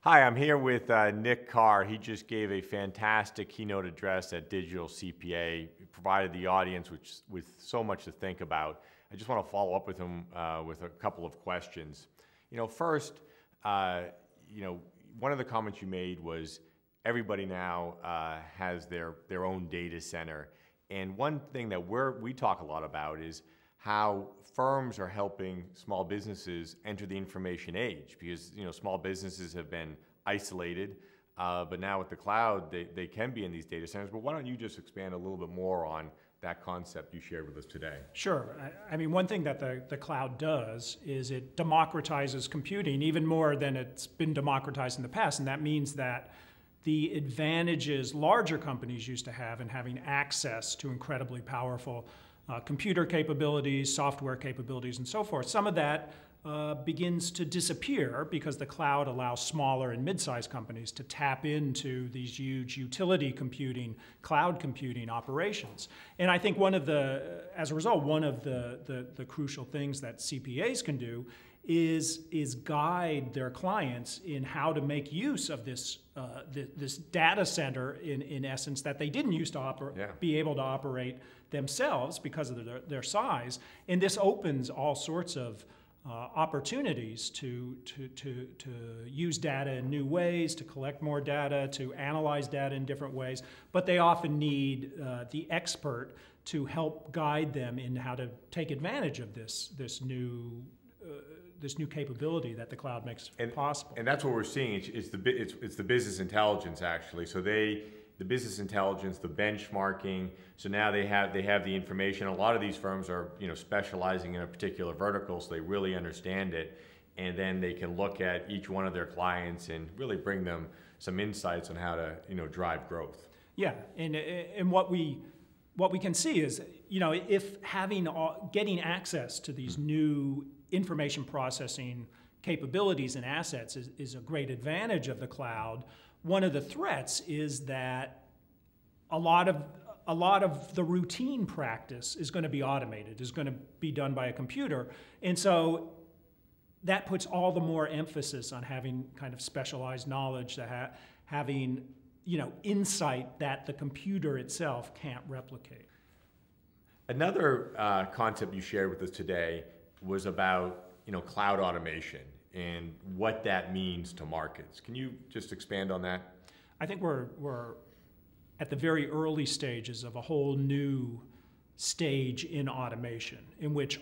Hi, I'm here with Nick Carr. He just gave a fantastic keynote address at Digital CPA, provided the audience with so much to think about. I just want to follow up with him with a couple of questions. First, one of the comments you made was everybody now has their own data center. And one thing that we talk a lot about is how firms are helping small businesses enter the information age, because small businesses have been isolated, but now with the cloud, they can be in these data centers. But why don't you just expand a little bit more on that concept you shared with us today? Sure. I mean, one thing that the cloud does is it democratizes computing even more than it's been democratized in the past, and that means that the advantages larger companies used to have in having access to incredibly powerful computer capabilities, software capabilities, and so forth, some of that begins to disappear because the cloud allows smaller and mid-sized companies to tap into these huge utility computing, cloud computing operations. And I think as a result, one of the crucial things that CPAs can do is guide their clients in how to make use of this data center in essence that they didn't used to be able to operate themselves because of their size. And this opens all sorts of opportunities to use data in new ways, to collect more data, to analyze data in different ways. But they often need the expert to help guide them in how to take advantage of this new capability that the cloud makes possible. And that's what we're seeing. It's the business intelligence, actually. So the business intelligence, the benchmarking. So now they have the information. A lot of these firms are specializing in a particular vertical, so they really understand it, and then they can look at each one of their clients and really bring them some insights on how to drive growth. Yeah, and what we can see is if getting access to these new information processing capabilities and assets is a great advantage of the cloud. One of the threats is that a lot of the routine practice is going to be automated, is going to be done by a computer. And so that puts all the more emphasis on having kind of specialized knowledge, having insight that the computer itself can't replicate. Another concept you shared with us today was about cloud automation and what that means to markets. Can you just expand on that? I think we're at the very early stages of a whole new stage in automation, in which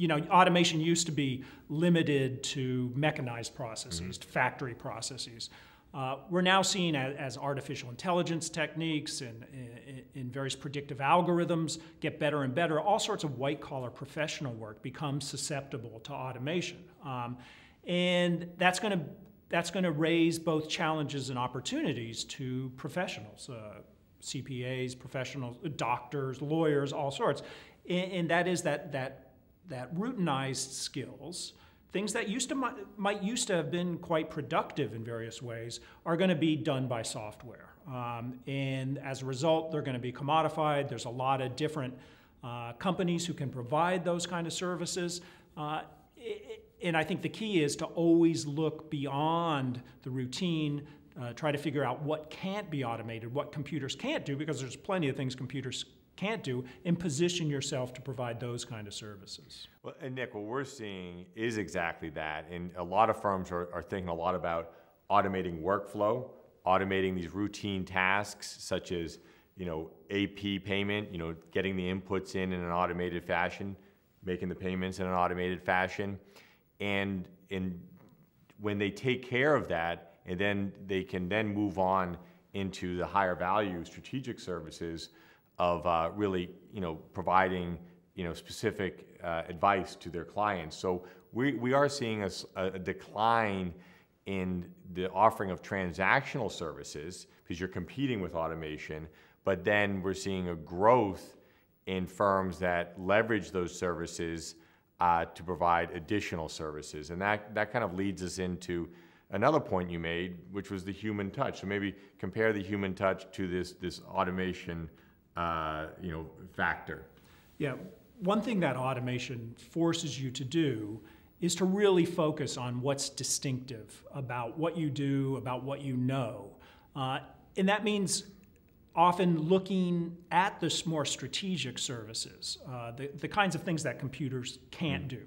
automation used to be limited to mechanized processes, to factory processes. We're now seeing as artificial intelligence techniques and in various predictive algorithms get better and better, all sorts of white-collar professional work becomes susceptible to automation. And that's going to raise both challenges and opportunities to professionals, CPAs, professionals, doctors, lawyers, all sorts. And that is that routinized skills, things that might used to have been quite productive in various ways, are going to be done by software. And as a result, they're going to be commodified. There's a lot of different companies who can provide those kind of services. And I think the key is to always look beyond the routine, try to figure out what can't be automated, what computers can't do, because there's plenty of things computers can't do, and position yourself to provide those kind of services. Well, and Nick, what we're seeing is exactly that. And a lot of firms are thinking a lot about automating workflow, automating these routine tasks such as AP payment, getting the inputs in an automated fashion, making the payments in an automated fashion. And when they take care of that, and then they can then move on into the higher value strategic services of really providing specific advice to their clients. So we are seeing a decline in the offering of transactional services because you're competing with automation, but then we're seeing a growth in firms that leverage those services to provide additional services. And that kind of leads us into another point you made, which was the human touch. So maybe compare the human touch to this automation factor. Yeah, one thing that automation forces you to do is to really focus on what's distinctive about what you do, about what you know. And that means often looking at the more strategic services, the kinds of things that computers can't do.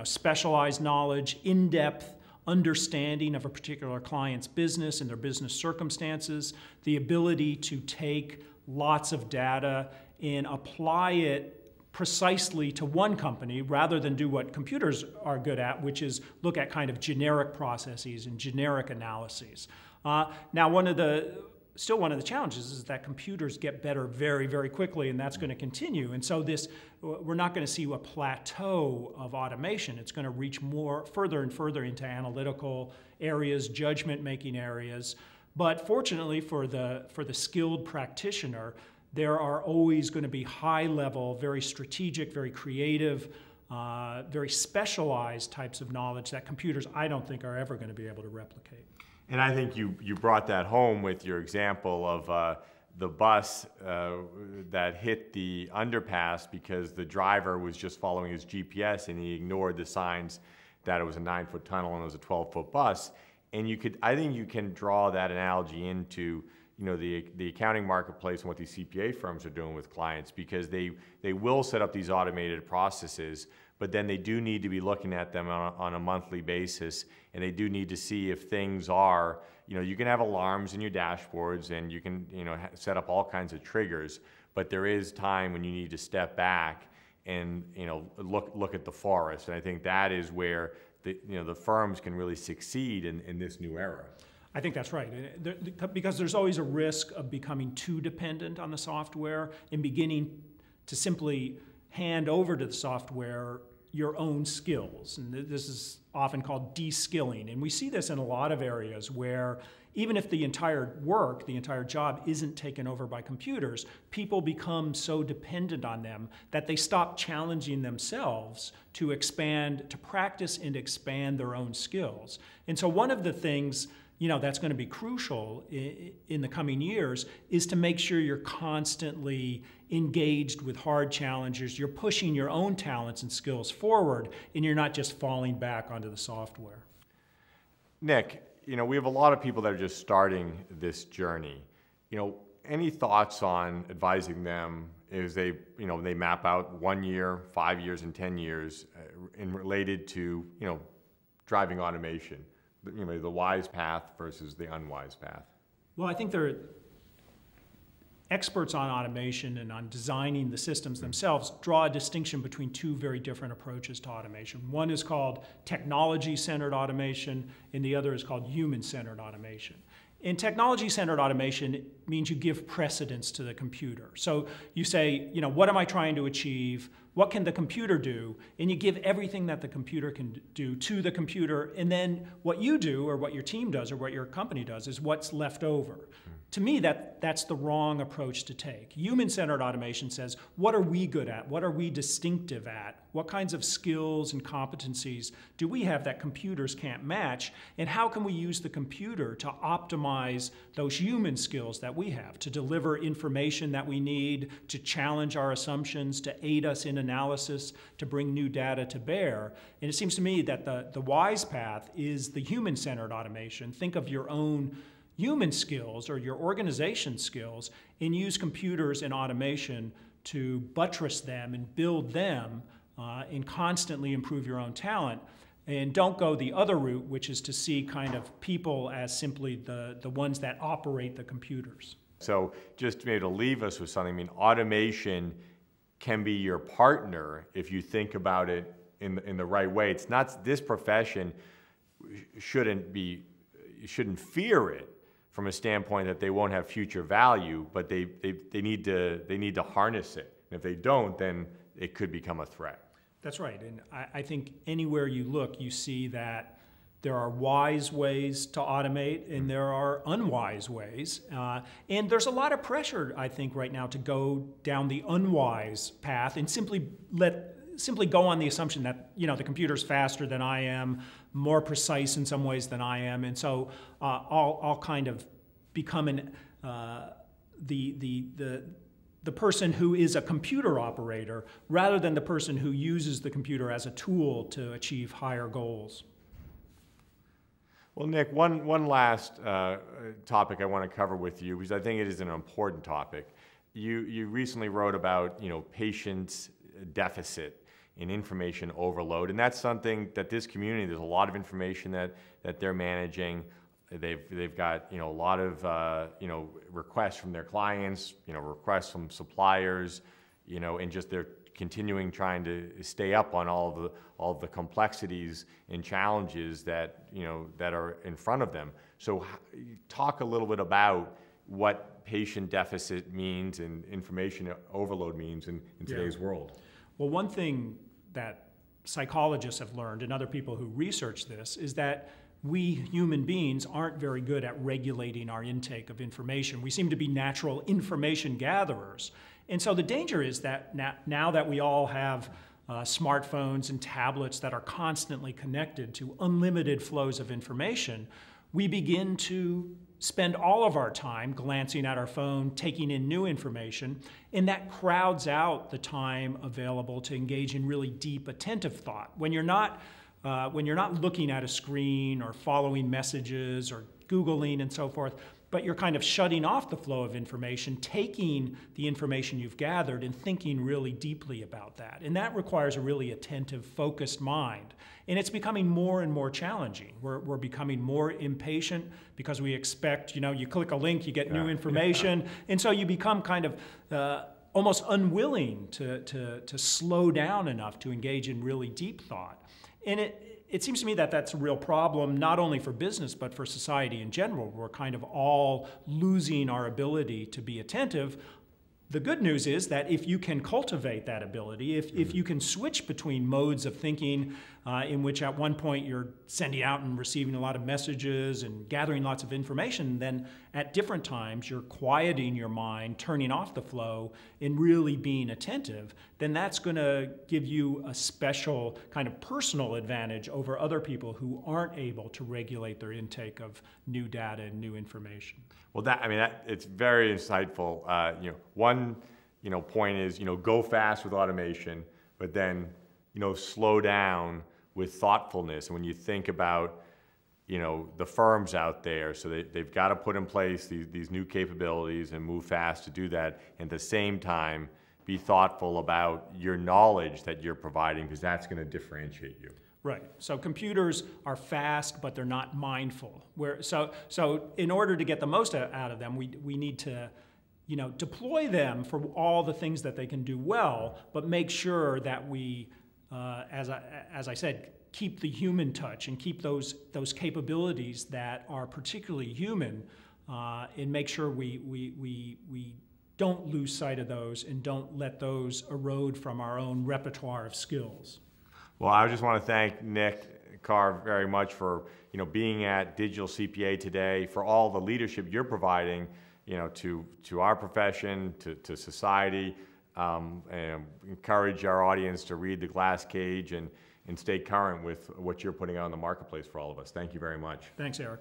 Specialized knowledge, in-depth understanding of a particular client's business and their business circumstances, the ability to take lots of data and apply it precisely to one company rather than do what computers are good at, which is look at kind of generic processes and generic analyses. Now, one of the challenges is that computers get better very, very quickly, and that's going to continue. And so we're not going to see a plateau of automation. It's going to reach further and further into analytical areas, judgment-making areas. But fortunately for the skilled practitioner, there are always going to be high-level, very strategic, very creative, very specialized types of knowledge that computers, I don't think, are ever going to be able to replicate. And I think you brought that home with your example of the bus that hit the underpass because the driver was just following his GPS and he ignored the signs that it was a 9-foot tunnel and it was a 12-foot bus. And I think you can draw that analogy into the accounting marketplace and what these CPA firms are doing with clients, because they will set up these automated processes, but then they do need to be looking at them on a monthly basis, and they do need to see if things are, you can have alarms in your dashboards and you can, set up all kinds of triggers, but there is time when you need to step back and, look at the forest. And I think that is where the firms can really succeed in this new era. I think that's right, because there's always a risk of becoming too dependent on the software and beginning to simply hand over to the software your own skills. And this is often called de-skilling. And we see this in a lot of areas where even if the entire job isn't taken over by computers, people become so dependent on them that they stop challenging themselves to practice and expand their own skills. And so one of the things that's going to be crucial in the coming years is to make sure you're constantly engaged with hard challenges, you're pushing your own talents and skills forward, and you're not just falling back onto the software. Nick, we have a lot of people that are just starting this journey. Any thoughts on advising them as they map out 1 year, 5 years, and 10 years in related to, driving automation? The wise path versus the unwise path? Well, I think there are experts on automation and on designing the systems themselves draw a distinction between two very different approaches to automation. One is called technology-centered automation, and the other is called human-centered automation. In technology-centered automation, it means you give precedence to the computer. So you say, what am I trying to achieve? What can the computer do? And you give everything that the computer can do to the computer, and then what you do, or what your team does, or what your company does, is what's left over. To me, that's the wrong approach to take. Human-centered automation says, what are we good at? What are we distinctive at? What kinds of skills and competencies do we have that computers can't match? And how can we use the computer to optimize those human skills that we have, to deliver information that we need, to challenge our assumptions, to aid us in analysis, to bring new data to bear? And it seems to me that the wise path is the human-centered automation. Think of your own human skills or your organization skills and use computers and automation to buttress them and build them and constantly improve your own talent. And don't go the other route, which is to see kind of people as simply the ones that operate the computers. So just maybe to leave us with something, automation can be your partner if you think about it in the right way. It's not, this profession shouldn't fear it from a standpoint that they won't have future value, but they need to harness it. And if they don't, then it could become a threat. That's right, and I think anywhere you look, you see that there are wise ways to automate and there are unwise ways. And there's a lot of pressure, I think, right now to go down the unwise path and simply go on the assumption that the computer's faster than I am, more precise in some ways than I am, and so I'll kind of become the the person who is a computer operator rather than the person who uses the computer as a tool to achieve higher goals. Well, Nick, one last topic I want to cover with you, because I think it is an important topic. You recently wrote about, patience deficit and information overload, and that's something that this community, there's a lot of information that they're managing. They've got a lot of requests from their clients, requests from suppliers, and just they're continuing trying to stay up on all of the complexities and challenges that that are in front of them. So talk a little bit about what patient deficit means and information overload means in today's world. Well, one thing that psychologists have learned and other people who research this is that we human beings aren't very good at regulating our intake of information. We seem to be natural information gatherers. And so the danger is that now that we all have smartphones and tablets that are constantly connected to unlimited flows of information, we begin to spend all of our time glancing at our phone, taking in new information, and that crowds out the time available to engage in really deep, attentive thought. When you're not looking at a screen or following messages or Googling and so forth, but you're kind of shutting off the flow of information, taking the information you've gathered and thinking really deeply about that. And that requires a really attentive, focused mind. And it's becoming more and more challenging. We're becoming more impatient because we expect, you click a link, you get new information. And so you become kind of almost unwilling to slow down enough to engage in really deep thought. And it seems to me that that's a real problem, not only for business, but for society in general. We're kind of all losing our ability to be attentive. The good news is that if you can cultivate that ability, if you can switch between modes of thinking in which at one point you're sending out and receiving a lot of messages and gathering lots of information, then at different times you're quieting your mind, turning off the flow, and really being attentive, then that's going to give you a special kind of personal advantage over other people who aren't able to regulate their intake of new data and new information. Well, it's very insightful. One point is go fast with automation, but then slow down with thoughtfulness. And when you think about the firms out there, so they've got to put in place these new capabilities and move fast to do that. And at the same time, be thoughtful about your knowledge that you're providing, because that's going to differentiate you. Right. So computers are fast, but they're not mindful. So in order to get the most out of them, we need to deploy them for all the things that they can do well, but make sure that we, as I said, keep the human touch and keep those capabilities that are particularly human, and make sure we don't lose sight of those and don't let those erode from our own repertoire of skills. Well, I just want to thank Nick Carr very much for being at Digital CPA today, for all the leadership you're providing to our profession, to society, and encourage our audience to read The Glass Cage and stay current with what you're putting out in the marketplace for all of us. Thank you very much. Thanks, Erik.